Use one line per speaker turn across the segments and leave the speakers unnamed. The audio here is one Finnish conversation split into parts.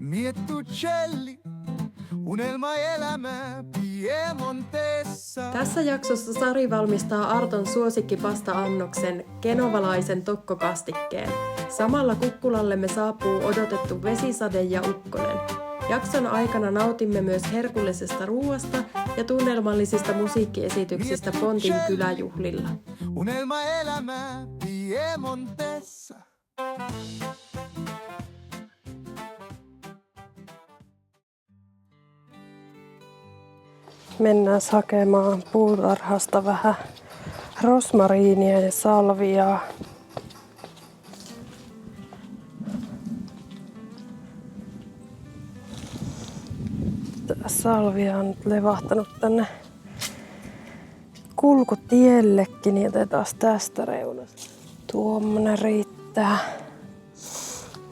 Miettucelli, unelmaelämä Piemontessa.
Tässä jaksossa Sari valmistaa Arton suosikkipasta-annoksen genovalaisen tokkokastikkeen. Samalla kukkulallemme saapuu odotettu vesisade ja ukkonen. Jakson aikana nautimme myös herkullisesta ruuasta ja tunnelmallisista musiikkiesityksistä Pontin kyläjuhlilla.
Unelmaelämä Piemontessa.
Mennään hakemaan puutarhasta vähän rosmariinia ja salviaa. Tää salvia on nyt levahtanut tänne kulkutiellekin, niin otetaan tästä reunasta. Tuommoinen riittää.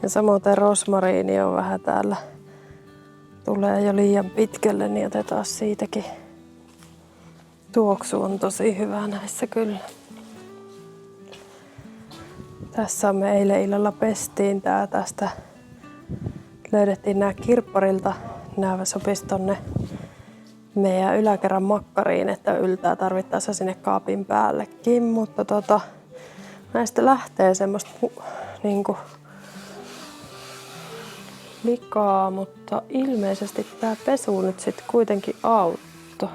Ja samoin rosmariini on vähän täällä. Tulee jo liian pitkälle, niin otetaan siitäkin. Tuoksu on tosi hyvä näissä kyllä. Tässä me eilen illalla pestiin tää tästä. Löydettiin nää kirpparilta. Nää sopisi tonne meidän yläkerran makkariin, että yltää tarvittaessa sinne kaapin päällekin. Mutta näistä lähtee semmoista niinku likaa, mutta ilmeisesti tää pesu nyt sit kuitenkin auttoi.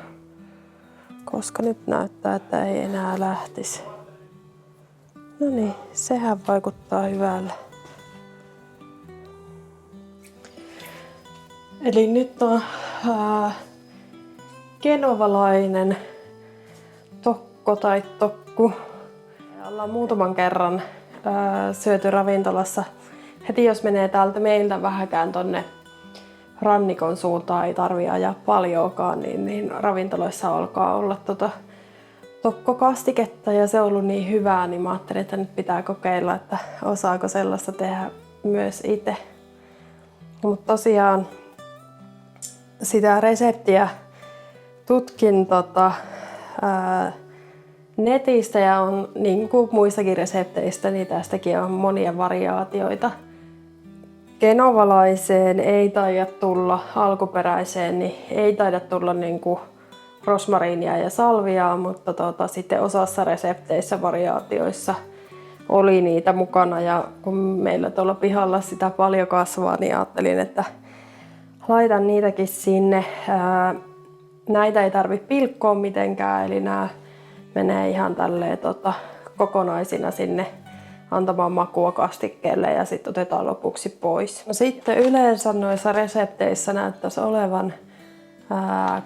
Koska nyt näyttää, että ei enää lähtisi. No niin, sehän vaikuttaa hyvälle. Eli nyt on genovalainen tokko tai tokku. Ollaan muutaman kerran syöty ravintolassa. Heti jos menee täältä meiltä vähäkään tonne rannikon suuntaan, ei tarvii ajaa paljoakaan, niin ravintoloissa alkaa olla tokkokastiketta ja se on ollut niin hyvää, niin mä ajattelin, että nyt pitää kokeilla, että osaako sellaista tehdä myös itse. Mutta tosiaan sitä reseptiä tutkin netistä ja on niin kuin muissakin resepteistä, niin tästäkin on monia variaatioita. Genovalaiseen ei taida tulla, alkuperäiseen, niin ei taida tulla niin kuin rosmariinia ja salviaa, mutta sitten osassa resepteissä, variaatioissa oli niitä mukana. Ja kun meillä tuolla pihalla sitä paljon kasvaa, niin ajattelin, että laitan niitäkin sinne. Näitä ei tarvitse pilkkoa mitenkään, eli nämä menee ihan tälleen kokonaisina sinne antamaan makua kastikkeelle ja sitten otetaan lopuksi pois. No sitten yleensä noissa resepteissä näyttäisi olevan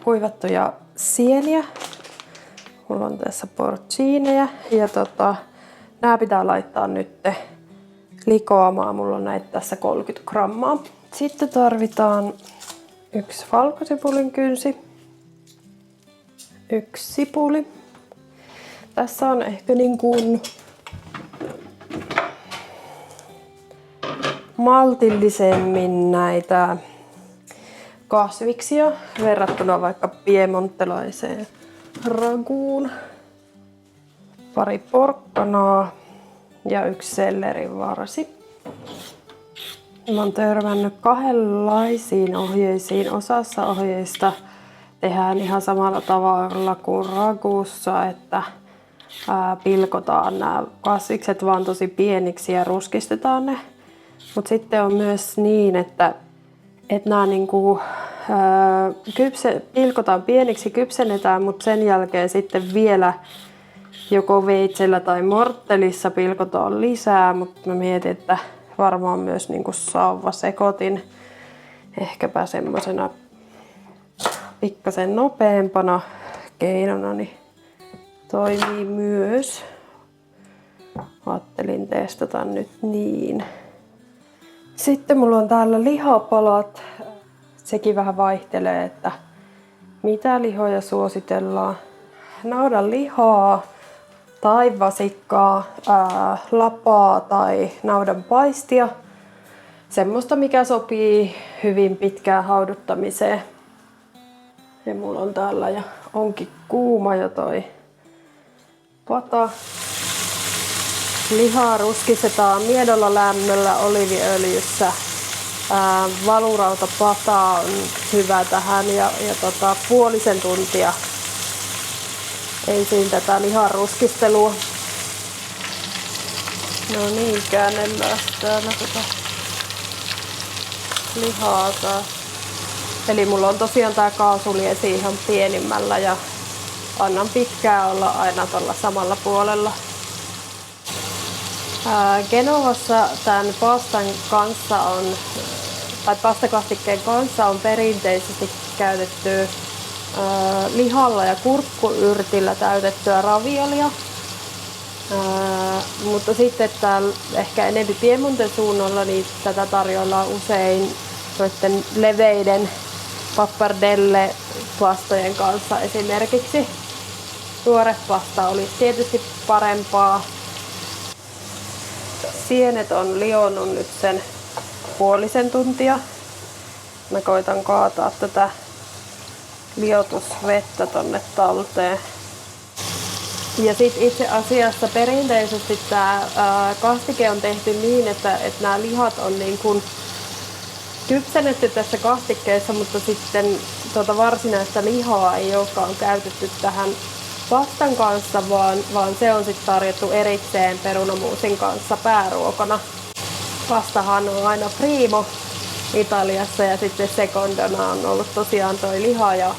kuivattuja sieniä. Mulla on tässä porciineja ja nämä pitää laittaa nyt likoamaan. Mulla on näitä tässä 30 grammaa. Sitten tarvitaan 1 valkosipulin kynsi, 1 sipuli. Tässä on ehkä niin kuin maltillisemmin näitä kasviksia verrattuna vaikka piemontelaiseen raguun. Pari porkkanaa ja 1 sellerivarsi. Mä oon törmännyt kahdenlaisiin ohjeisiin. Osassa ohjeista tehdään ihan samalla tavalla kuin raguussa, että pilkotaan nämä kasvikset vaan tosi pieniksi ja ruskistetaan ne. Mutta sitten on myös niin, että nämä niinku, pilkotaan pieniksi, kypsennetään, mutta sen jälkeen sitten vielä joko veitsellä tai morttelissa pilkotaan lisää. Mutta mä mietin, että varmaan myös niinku sauvasekotin ehkäpä semmosena pikkasen nopeampana keinona niin toimii myös. Ajattelin testata nyt niin. Sitten mulla on täällä lihapalat. Sekin vähän vaihtelee, että mitä lihoja suositellaan. Naudan lihaa tai vasikkaa, lapaa tai naudan paistia. Semmoista, mikä sopii hyvin pitkään hauduttamiseen. Ja mulla on täällä ja onkin kuuma jo toi pata. Lihaa ruskistetaan miedolla lämmöllä oliiviöljyssä valurautapata on hyvä tähän ja puolisen tuntia ensin tätä lihan ruskistelua. No niin, käännellään täällä tätä lihaa taas. Eli mulla on tosiaan tää kaasuliesi ihan pienimmällä ja annan pitkään olla aina tuolla samalla puolella. Genovassa tämän pastan kanssa tai pastakastikkeen kanssa on perinteisesti käytetty lihalla ja kurkkuyrtillä täytettyä raviolia. Mutta sitten täällä ehkä enemmän Piemonten suunnalla niin tätä tarjoillaan usein noiden leveiden pappardelle-pastojen kanssa esimerkiksi. Tuore pasta olisi tietysti parempaa. Sienet on lionnut nyt sen puolisen tuntia. Mä koitan kaataa tätä liotusvettä tonne talteen. Ja sit itse asiassa perinteisesti tää kastike on tehty niin, että nämä lihat on niin kuin kypsennetty tässä kastikkeessa, mutta sitten varsinaista lihaa ei olekaan käytetty tähän pastan kanssa, vaan se on sitten tarjottu erikseen perunamuusin kanssa pääruokana. Pastahan on aina primo Italiassa ja sitten secondona on ollut tosiaan toi liha ja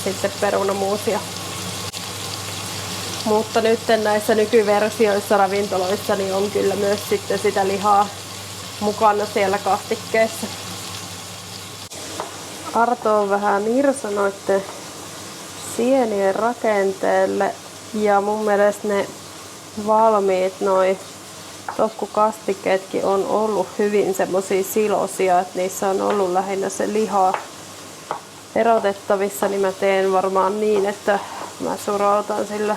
sitten perunamuusia. Mutta nyt näissä nykyversioissa ravintoloissa niin on kyllä myös sitten sitä lihaa mukana siellä kastikkeessa. Arto on vähän nirsa noitten sienien rakenteelle ja mun mielestä ne valmiit noi tokkukastikkeetkin on ollut hyvin semmosia silosia, että niissä on ollut lähinnä se liha erotettavissa, niin mä teen varmaan niin, että mä surautan sillä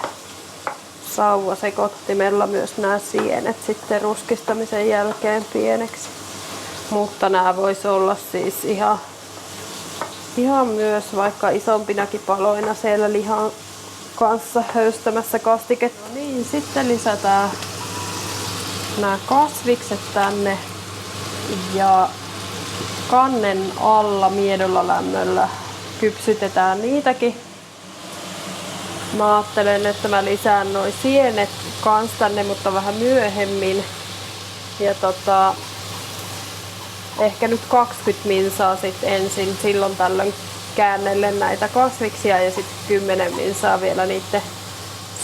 sauvasekottimella myös nämä sienet sitten ruskistamisen jälkeen pieneksi. Mutta nämä vois olla siis ihan myös vaikka isompinakin paloina siellä lihan kanssa höystämässä kastiketta. No niin, sitten lisätään nämä kasvikset tänne ja kannen alla miedolla lämmöllä kypsytetään niitäkin. Mä ajattelen, että mä lisään noi sienet kans tänne, mutta vähän myöhemmin. Ja ehkä nyt 20 minsaa sitten ensin silloin tällöin käännellen näitä kasviksia ja sitten 10 minsaa vielä niiden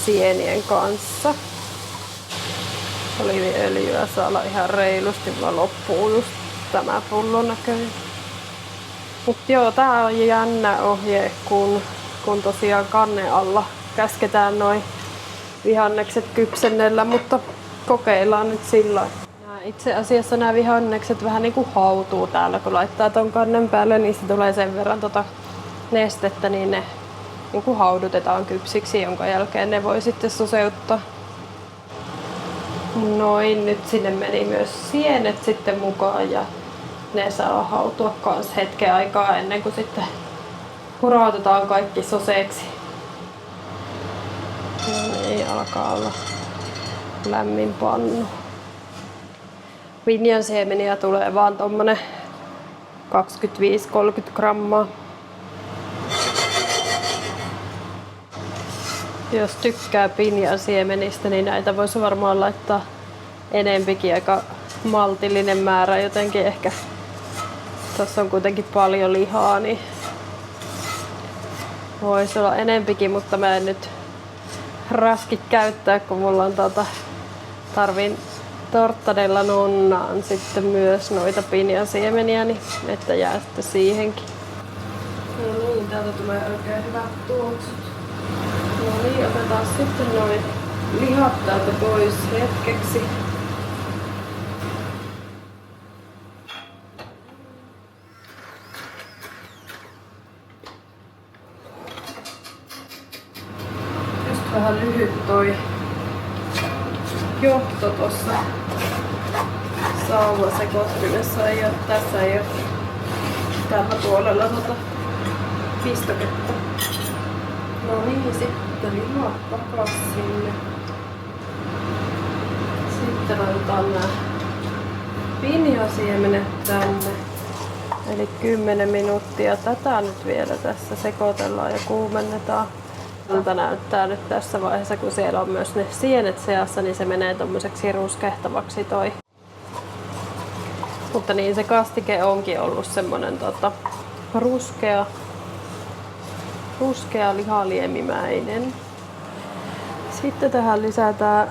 sienien kanssa. Oliiviöljyä saa olla ihan reilusti, vaan loppuu just tämä pullo näköinen. Mut joo, tää on jännä ohje, kun tosiaan kannen alla käsketään noi vihannekset kypsennellä, mutta kokeillaan nyt sillä. Itse asiassa nämä vihannekset vähän niinku hautuu täällä, kun laittaa ton kannen päälle, niin se tulee sen verran nestettä, niin ne niinku haudutetaan kypsiksi, jonka jälkeen ne voi sitten soseuttaa. Noin, nyt sinne meni myös sienet sitten mukaan ja ne saa hautua kans hetken aikaa ennen kuin sitten hurautetaan kaikki soseeksi. Ei alkaa olla lämmin pannu. Pinjansiemeniä tulee vaan tommonen 25-30 grammaa. Jos tykkää pinjansiemenistä, niin näitä voisi varmaan laittaa enempikin, aika maltillinen määrä jotenkin ehkä. Tuossa on kuitenkin paljon lihaa, niin voisi olla enempikin, mutta mä en nyt raski käyttää, kun mulla on tarvin tortadella nonnaan sitten myös noita pinjansiemeniä, niin että jää sitten siihenkin. No niin, täältä tulee oikein hyvät tuoksut. No niin, otetaan sitten noin lihat täältä pois hetkeksi. Just vähän lyhyt toi johto tossa sauvasekottimessa. Tässä ei ole tällä puolella pistoketta. No niin, sitten lihat takas sinne. Sitten laitetaan nämä pinjasiemenet tänne. Eli 10 minuuttia. Tätä nyt vielä tässä sekoitellaan ja kuumennetaan. Tältä näyttää nyt tässä vaiheessa, kun siellä on myös ne sienet seassa, niin se menee tommoseksi ruskehtavaksi toi. Mutta niin se kastike onkin ollut semmonen ruskea lihaliemimäinen. Sitten tähän lisätään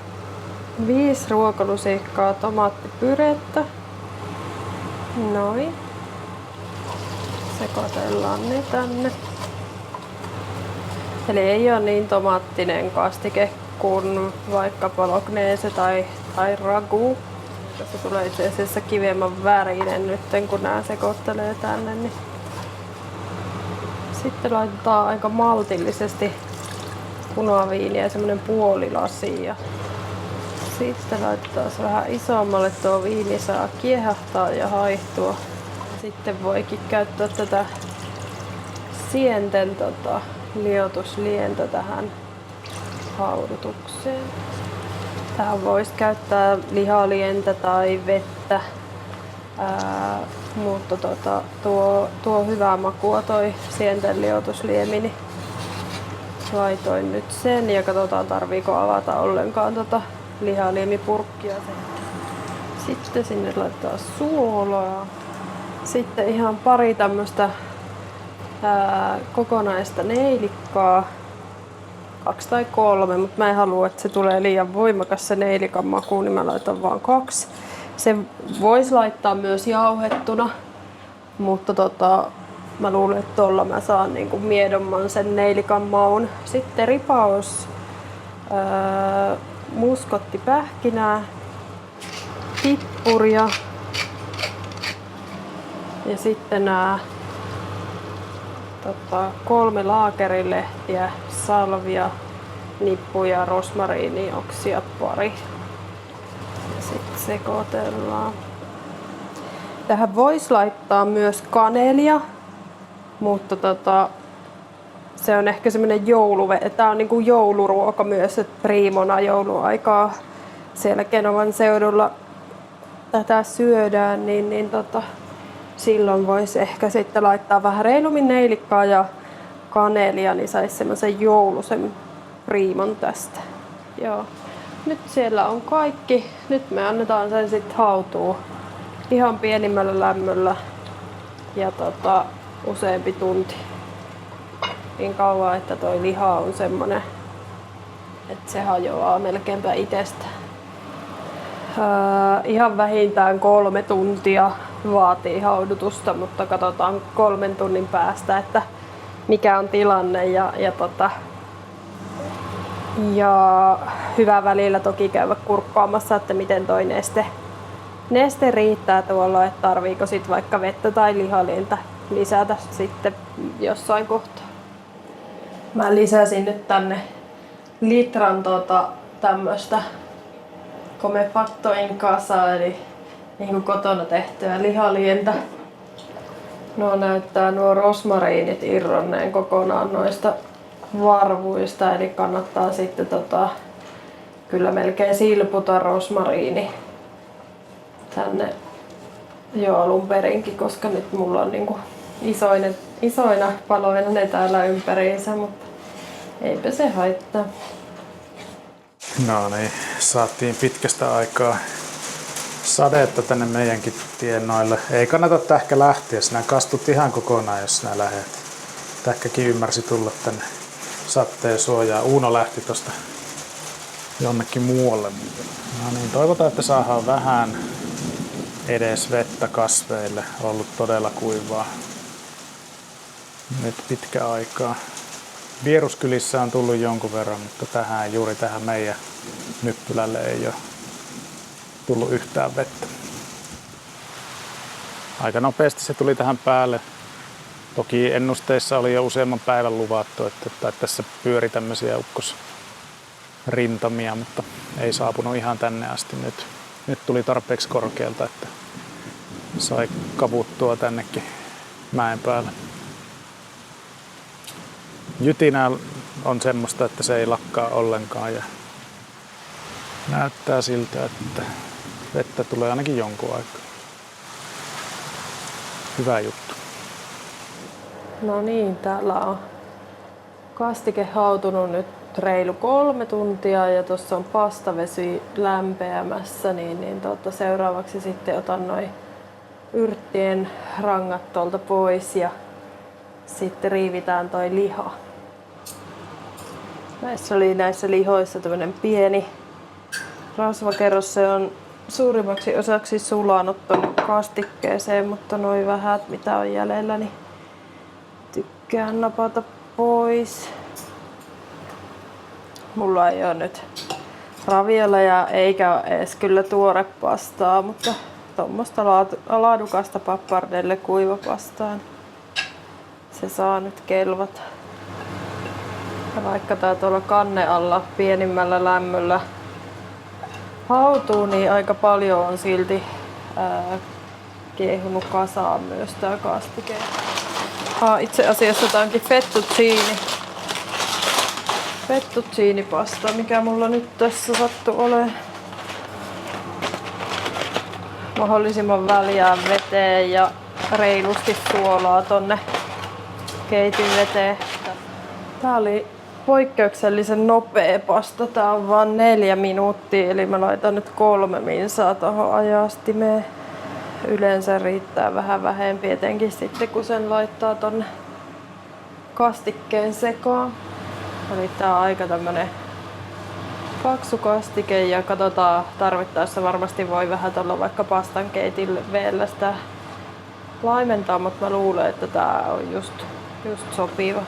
5 ruokalusikkaa tomaattipyrettä. Noin. Sekoitellaan ne tänne. Eli ei ole niin tomaattinen kastike kuin vaikka bolognese tai ragu. Tässä tulee itse asiassa kivemman värinen nyt, kun nämä sekoittelee tänne. Niin sitten laitetaan aika maltillisesti punaviiniä, semmonen puoli lasia. Sitten laitetaan se vähän isommalle, tuo viini saa kiehahtaa ja haihtua. Sitten voikin käyttää tätä sienten liotuslientä tähän haudutukseen. Tähän voisi käyttää lihalientä tai vettä, mutta tuo hyvää makua toi sienten liotusliemi, niin laitoin nyt sen ja katsotaan tarviiko avata ollenkaan lihaliemipurkkia. Sitten sinne laitetaan suolaa. Sitten ihan pari tämmöstä kokonaista neilikkaa. 2 tai 3, mutta mä en halua, että se tulee liian voimakas se neilikan maku, niin mä laitan vaan 2. Se voisi laittaa myös jauhettuna, mutta mä luulen, että tuolla mä saan niinku miedomman sen neilikan maun. Sitten ripaus muskottipähkinää, pippuria ja sitten nämä 3 laakerilehtiä, salvia, nippuja, rosmariinioksia pari. Ja sitten sekoitellaan. Tähän voisi laittaa myös kanelia, mutta se on ehkä semmoinen tää on niinku jouluruoka myös, että priimona jouluaikaa siellä Genovan seudulla tätä syödään, niin silloin voisi ehkä sitten laittaa vähän reilummin neilikkaa ja kanelia, niin saisi semmoisen joulusen priimon tästä. Joo. Nyt siellä on kaikki. Nyt me annetaan sen sitten hautua ihan pienimmällä lämmöllä ja useampi tunti. Niin kauan, että toi liha on semmonen, että se hajoaa melkeinpä itsestä. Ihan vähintään 3 tuntia vaatii haudutusta, mutta katsotaan 3 tunnin päästä, että mikä on tilanne ja hyvä välillä toki käydä kurkkaamassa, että miten toi neste riittää tuolla, että tarviiko sit vaikka vettä tai lihalientä lisätä sitten jossain kohtaa. Mä lisäsin nyt tänne litran tämmöstä come fatto in casa, eli niin kuin kotona tehtyä lihalientä. Näyttää nuo rosmariinit irronneen kokonaan noista varvuista, eli kannattaa sitten kyllä melkein silputa rosmariini tänne jo alun perinkin, koska nyt mulla on niinku isoina paloina ne täällä ympäriinsä, mutta eipä se haittaa.
No niin, saatiin pitkästä aikaa sadetta tänne meidänkin tiennoille. Ei kannata tähkä lähteä, sinä kastut ihan kokonaan, jos sinä lähdet. Tähkäkin ymmärsi tulla tänne satteen suojaan. Uuno lähti tosta jonnekin muualle. No niin, toivotaan, että saadaan vähän edes vettä kasveille. On ollut todella kuivaa nyt pitkä aikaa. Vieruskylissä on tullut jonkun verran, mutta juuri tähän meidän nyppylälle ei ole tullut yhtään vettä. Aika nopeasti se tuli tähän päälle. Toki ennusteissa oli jo useamman päivän luvattu, että tässä pyöri tämmöisiä ukkosrintamia, mutta ei saapunut ihan tänne asti nyt. Nyt tuli tarpeeksi korkealta, että sai kavuttua tännekin mäen päälle. Jytinä on semmoista, että se ei lakkaa ollenkaan ja näyttää siltä, että vettä tulee ainakin jonkun aikaa. Hyvä juttu.
No niin, täällä on kastike hautunut nyt reilu 3 tuntia ja tuossa on pastavesi lämpeämässä, niin seuraavaksi sitten otan noin yrttien rangat tuolta pois ja sitten riivitään toi liha. Näissä lihoissa tämmönen pieni rasvakerros, se on suurimmaksi osaksi sulanut tuonne kastikkeeseen, mutta noin vähät mitä on jäljellä, niin tykkään napata pois. Mulla ei ole nyt ravioleja eikä edes kyllä tuorepastaa, mutta tuommoista laadukasta pappardelle kuivapastaan se saa nyt kelvata. Ja vaikka tää tuolla kanne alla pienimmällä lämmöllä hautuu, niin aika paljon on silti kiehunut kasaan myös tää kastike. Itse asiassa tää onkin fettucciinipasta, mikä mulla nyt tässä sattuu olemaan. Mahdollisimman väljään veteen ja reilusti suolaa tonne keitin veteen. Tää oli poikkeuksellisen nopea pasta. Tää on vain 4 minuuttia, eli mä laitan nyt 3 minsaa tohon ajastimeen. Yleensä riittää vähän vähempi, etenkin sitten kun sen laittaa tonne kastikkeen sekaan. Eli tää on aika tämmönen paksu kastike ja katsotaan, tarvittaessa varmasti voi vähän tuolla vaikka pastan keitillä sitä laimentaa, mutta mä luulen, että tää on just sopiva.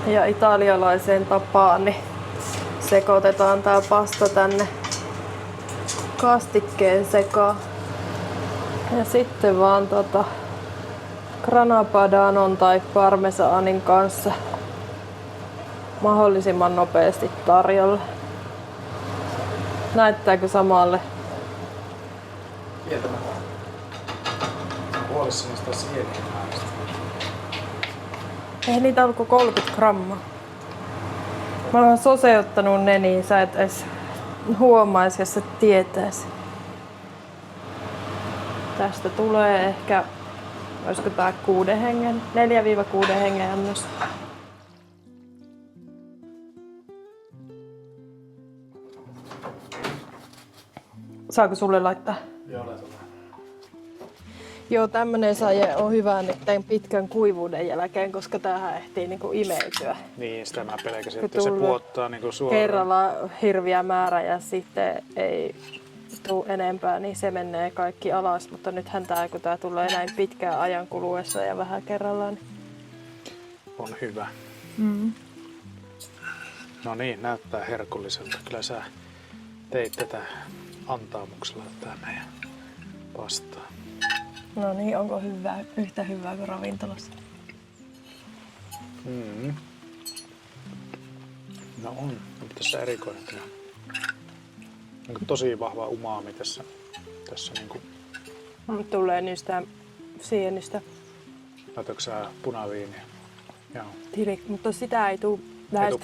Ja italialaiseen tapaan niin sekoitetaan tää pasta tänne kastikkeen sekaan. Ja sitten vaan grana padanon tai parmesanin kanssa mahdollisimman nopeasti tarjolle. Näyttääkö samalle?
Kieltämättä. Huolissani sitä sienien määrästä.
Ei niitä ollut kuin 30 grammaa. Mä oon soseuttanut ne, niin sä et edes huomaisi, jos et tietäisi. Tästä tulee ehkä, olisiko tää 4-6 hengen annos. Saako sulle laittaa?
Joo, laitetaan.
Joo, tämmönen saje on hyvä nyt tämän pitkän kuivuuden jälkeen, koska tämähän ehtii niinku imeytyä.
Niin, sitä mä pelkäsin, että se puottaa niinku suoraan.
Kerralla hirviä määrä ja sitten ei tule enempää, niin se menee kaikki alas. Mutta nythän tää, kun tää tulee näin pitkään ajan kuluessa ja vähän kerrallaan. Niin
on hyvä. No niin, näyttää herkulliselta. Kyllä sä teit tätä antaamuksella tätä meidän pastaa.
No niin, onko hyvää, yhtä hyvää kuin ravintolassa?
No on tässä erikoinen kyllä. Onko tosi vahva umaami tässä niinku.
Tulee niistä sienistä.
Laitatko sä punaviiniä? Joo.
Mutta sitä ei tule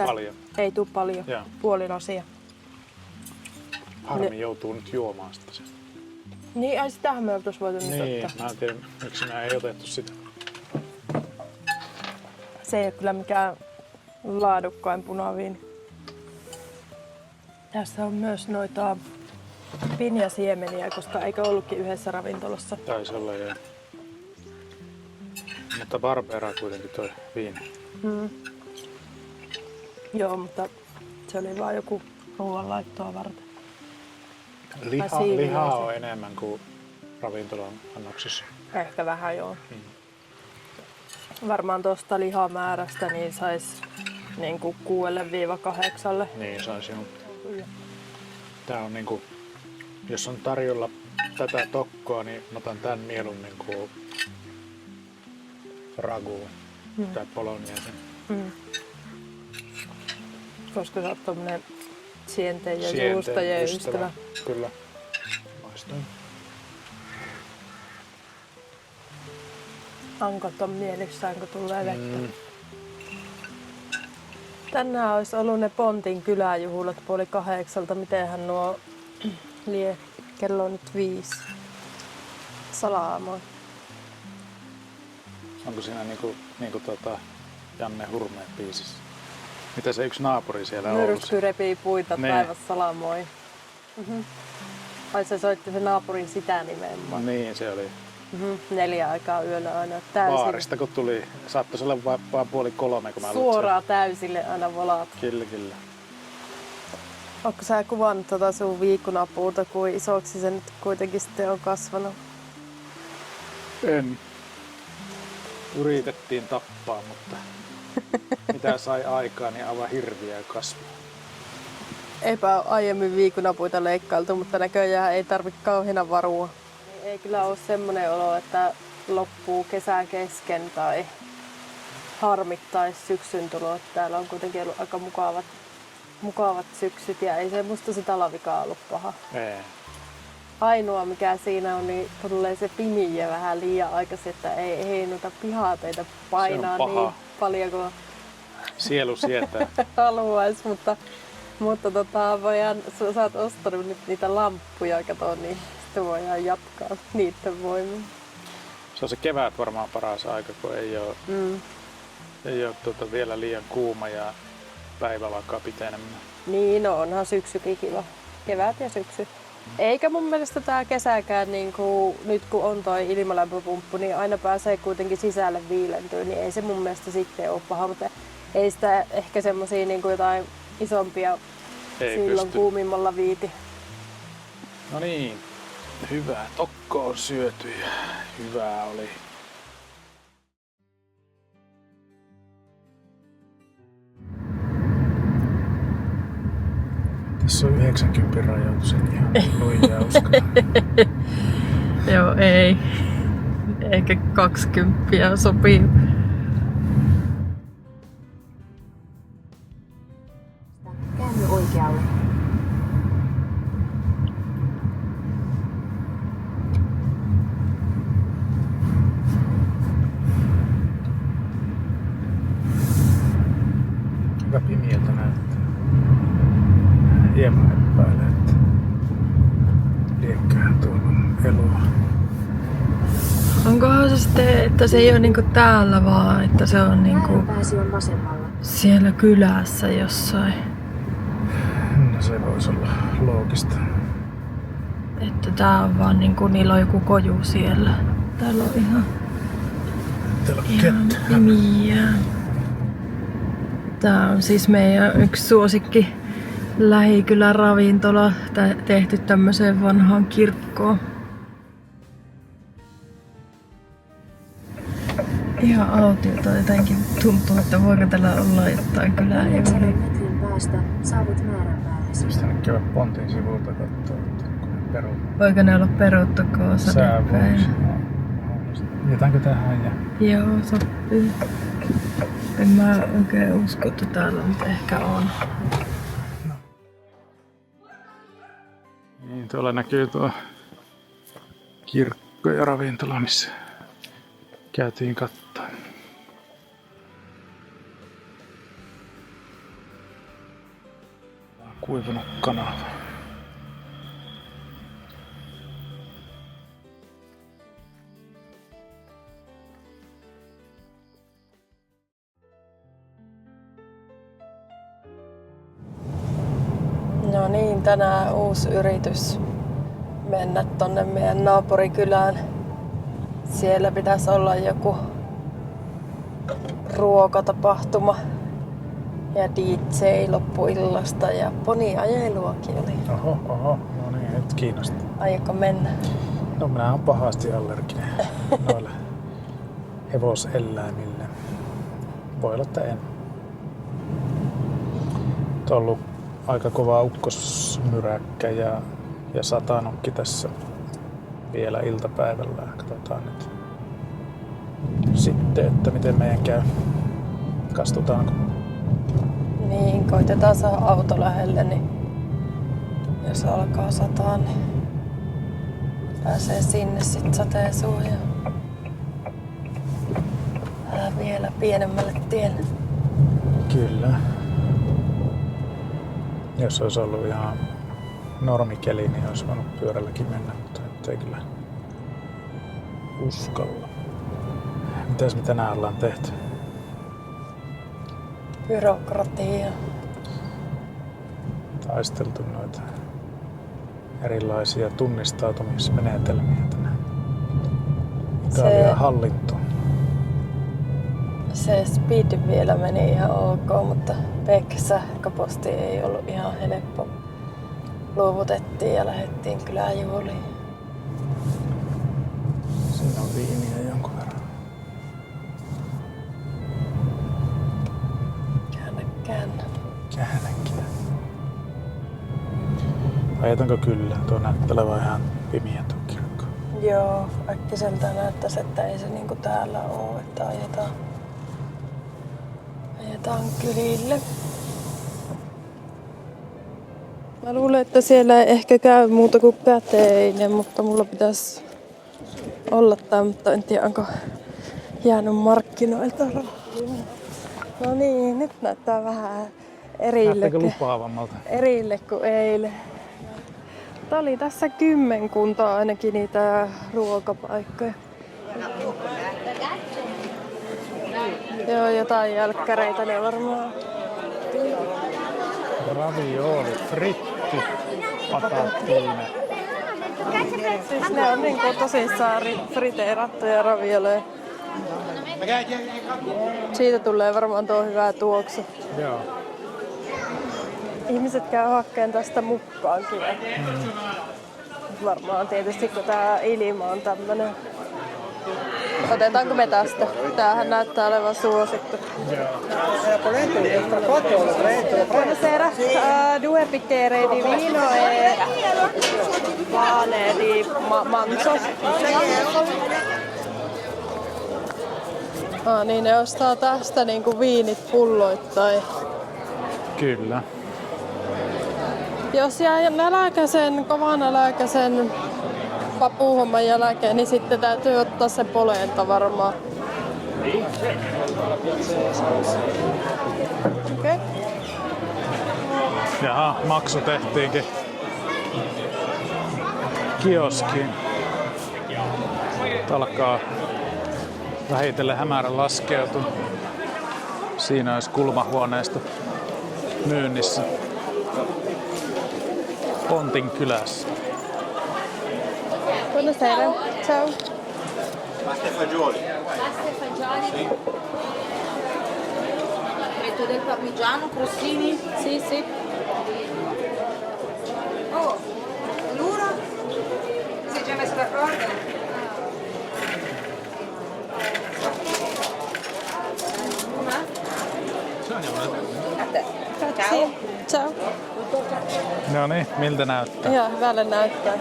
paljon.
Ei tule paljon.
Joo.
Puolinosia.
Harmi joutuu nyt juomaan sitä sen.
Niin, ai sitähän me oltais voitu nyt
Niin,
ottaa.
mä en tiedä miksi mä ei otettu sitä.
Se ei ole kyllä mikään laadukkain punaviini. Tässä on myös noita pinjasiemeniä, koska eikö ollutkin yhdessä ravintolassa.
Taisi olla joo. Mutta Barbera kuitenkin toi viini.
Joo, mutta se oli vaan joku ruoanlaittoa varten.
Lihaa on enemmän kuin ravintolan annoksissa.
Ehkä vähän joo. Varmaan tuosta lihamäärästä niin sais niinku 6-8.
Niin saisi joo. Tää on niinku, jos on tarjolla tätä tokkoa, niin mä otan tän mieluummin kuin raguun tai poloniaisen.
Koska sä oot tommonen sienten ja juustojen ystävä.
Kyllä. Maistoin.
Ankot on mielissään, kun tulee vettä. Tänään olisi ollut ne Pontin kyläjuhlat 7:30. Mitenhän nuo lie? Kello on nyt 5. Salaamo.
Onko siinä niinku Janne Hurmeen biisissä? Mitä se yksi naapuri siellä on ollut?
Myrsky repii puita,
Niin.
taivas salamoi. Ai se soitti se naapurin sitä nimenomaan.
Niin, se oli.
4 aikaa yöllä aina täysin.
Vaarista kun tuli, saattaisi olla vaan 2:30 kun mä
Suoraan täysille aina valaat.
Kyllä, kyllä.
Ootko sä kuvannut sun viikunapuuta, kuin isoksi se nyt kuitenkin sitten on kasvanut?
En. Yritettiin tappaa, mutta mitä sai aikaan, niin aivan hirviä kasvua.
Eipä ole aiemmin viikunapuita leikkailtu, mutta näköjään ei tarvitse kauheena varua. Ei kyllä ole semmoinen olo, että loppuu kesän kesken tai harmittaisi syksyn tulo. Täällä on kuitenkin ollut aika mukavat syksyt ja ei se musta se talvikaan ollut paha.
Ei.
Ainoa mikä siinä on, niin tulee se pimiä vähän liian aikaisin, että ei noita pihateita painaa niin paljon kuin
Sielu sietää.
haluaisi, mutta sä oot ostanut nyt niitä lamppuja, kato, niin sitten voidaan jatkaa niiden voimin.
Se on se kevät varmaan paras aika, kun ei ole vielä liian kuuma ja päivä alkaa pitenemään.
Niin, no onhan syksykin kiva. Kevät ja syksy. Eikä mun mielestä tää kesäkään, niin kuin, nyt kun on toi ilmalämpöpumppu, niin aina pääsee kuitenkin sisälle viilentyä, niin ei se mun mielestä sitten ole paha, mutta ei sitä ehkä semmosia niin kuin jotain isompia
Ei
silloin
pysty.
kuumimmalla viiti.
No niin, hyvä. Tokko on syöty ja hyvää oli. Tässä on 90 rajoitus, en ihan lujaa uskalla.
Joo, ei. Ehkä 20 sopii.
Käänny oikealle.
Aika pimieltä näyttää. Hieman epäilee, että liekköhän tuolla on eloa.
Onkohan se sitten, että se ei ole niinku täällä vaan, että se on niinku
Pääsi on vasemmalla.
siellä kylässä jossain.
No se voisi olla loogista.
Että tää on vaan niinku, niillä on joku koju siellä. Täällä on ihan
Täällä on kettä.
pimiä. Tää on siis meidän yksi suosikki lähikylän ravintola, tehty tämmöiseen vanhaan kirkkoon. Ihan autiota jotenkin tuntuu, että voiko tällä olla jotain kylää.
9 metrin päästä saavut määränpäähäsi.
Pistä nyt käydä Pontin sivulta katsoa, että kun ne peruut.
Voiko ne olla peruttukoon sadepäin?
Jätäänkö tähän ja...
Joo, sopii. En mä oikein usko, että täällä nyt ehkä on.
Niin, tuolla näkyy tuo kirkko ja ravintola, missä käytiin katsoa. Kuivunut kanava.
No niin, tänään uusi yritys mennä tonne meidän naapurikylään. Siellä pitäisi olla joku ruokatapahtuma ja DJ loppuillasta ja poniajeluakin oli.
Oho, no niin, nyt kiinnostaa.
Aiotko mennä?
No minä olen pahasti allerginen noilla hevoseläimille. Voi olla, että en. On ollut aika kova ukkosmyräkkä ja satanutkin tässä vielä iltapäivällä. Katsotaan nyt sitten, että miten meidän käy. Kastutaanko?
Niin, koitetaan saada auto lähelle, niin jos alkaa sataa, niin pääsee sinne sit sateensuojaan. Vielä pienemmälle tielle.
Kyllä. Jos olisi ollut ihan normikeli, niin olisi voinut pyörälläkin mennä, mutta nyt ei kyllä uskalla. Mitäs me tänään ollaan tehty?
Byrokratia.
Taisteltu noita erilaisia tunnistautumismenetelmiä tänään. Italian hallinto.
Se speed vielä meni ihan ok, mutta sähköposti ei ollut ihan helppo. Luovutettiin ja lähdettiin kyläjuhliin.
Siinä on viiniä jonkun verran.
Käännä.
Ajetanko kyllä? Tuo näyttää olevan ihan pimiä tuo kirkko.
Joo, äkkiseltä näyttäisi, että ei se niinku täällä oo, että ajetaan kylille. Mä luulen, että siellä ei ehkä käy muuta kuin käteinen, mutta mulla pitäisi olla tää, mutta en tiedä onko jäänyt markkinoilta rahaa. No niin, nyt näyttää vähän
Näyttääkö lupaavammalta?
erille kuin eilen. Tää oli tässä kymmenkunta ainakin niitä ruokapaikkoja. Joo, jotain jälkkäreitä ne varmaan.
Ravioli, fritti, patattiine.
Siis ne on niinku tosissaan friteerattuja ravioleja. Siitä tulee varmaan tuo hyvä tuoksu.
Joo.
Ihmiset käy hakkeen tästä mukaankin. Varmaan tietysti kun tää ilma on tämmönen. Otetaanko me tästä? Tämähän näyttää olevan suosittu. Buonasera, 2 bicchieri di vino e pane di manzo. Niin ne ostaa tästä niinku viinit pulloittain.
Kyllä.
Jos jää nälkäisen, kovan nälkäisen papuhomman jälkeen, niin sitten täytyy ottaa se polenta varmaan. Okei.
Jaha, maksu tehtiinkin kioskiin. Nyt alkaa vähitellen hämärä laskeutua. Siinä olisi kulmahuoneisto myynnissä Pontin kylässä.
Buonasera. Ciao.
Pasta e fagioli.
Metto del parmigiano, crostini?
Sì, sì.
Oh, l'uno? Si è già messo d'accordo? A te. Ciao.
Ciao.
No niin, miltä näyttää?
Ihan hyvälle näyttää.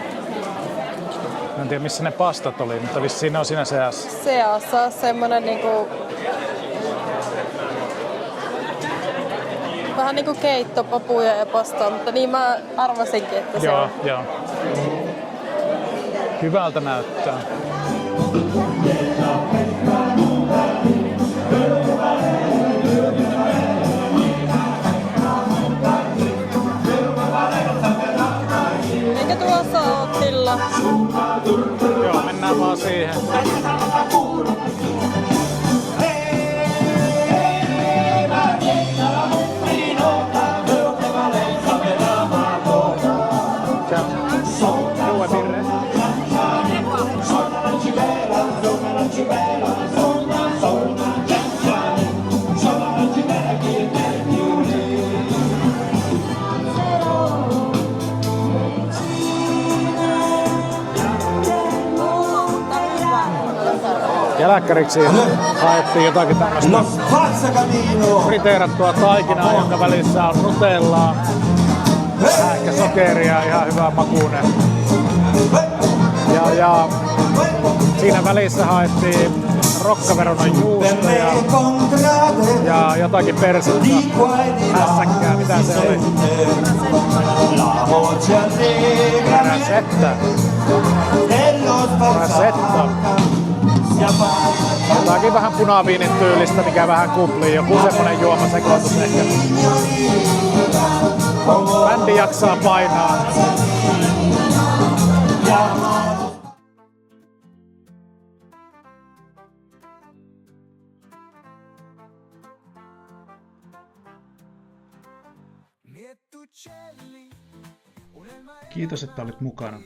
En tiedä missä ne pastat oli, mutta vissiin ne on siinä seassa.
Seassa semmonen niinku vähän niinku keittopapuja ja pastaa, mutta niin mä arvasinkin, että se on.
Joo. Hyvältä näyttää.
Eikä tuossa oo tilla.
Joo, mennään vaan siihen. Jälkkäriksi haettiin jotakin tämmöistä friteerattua taikinaa, jonka välissä on nutellaa, vähän ehkä sokeria, ihan hyvä makuinen. Ja siinä välissä haettiin rokkaveronan juustoja ja jotakin persettä, hässäkkää, mitä se oli? Rasetta. Jotakin vähän punaviinin tyylistä, mikä vähän kuplii. Joku semmonen juomasekoitus ehkä. Bändi jaksaa painaa.
uccelli.
Kiitos, että olit mukana.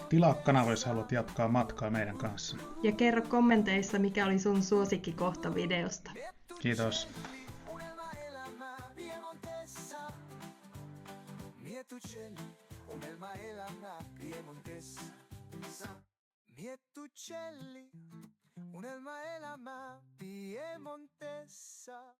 Tilaa kanava, jos haluat jatkaa matkaa meidän kanssa.
Ja kerro kommenteissa, mikä oli sun suosikkikohta videosta.
Kiitos.
Unelmaelämää Piemontessa. Miet uccelli, unelmaelämää Piemontessa. Miet uccelli, unelmaelämää Piemontessa.